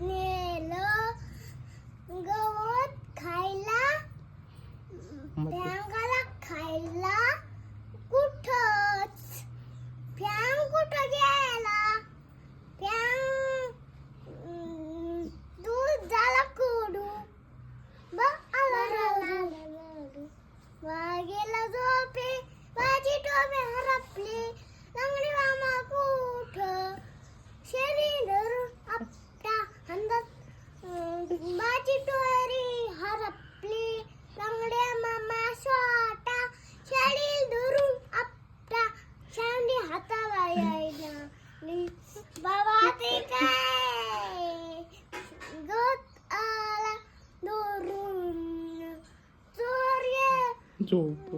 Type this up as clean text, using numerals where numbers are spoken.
नेलं गवत खायला भ्यांगाला खायला कुठंच भ्यांग कुठं गेला भ्यांग दूध झाला कडू बघ आला रडू वाघेला झोपे माझी टोपे हरपली लंगडी मामा कुठं शरीर धरून आपटा अंदाज माझी टोरी हरपली लंगड्या मामा स्वाटा शरीर धरून आपटा शांडी हाताला यायला बाबा ते काय गत आला दोरून चोर झोप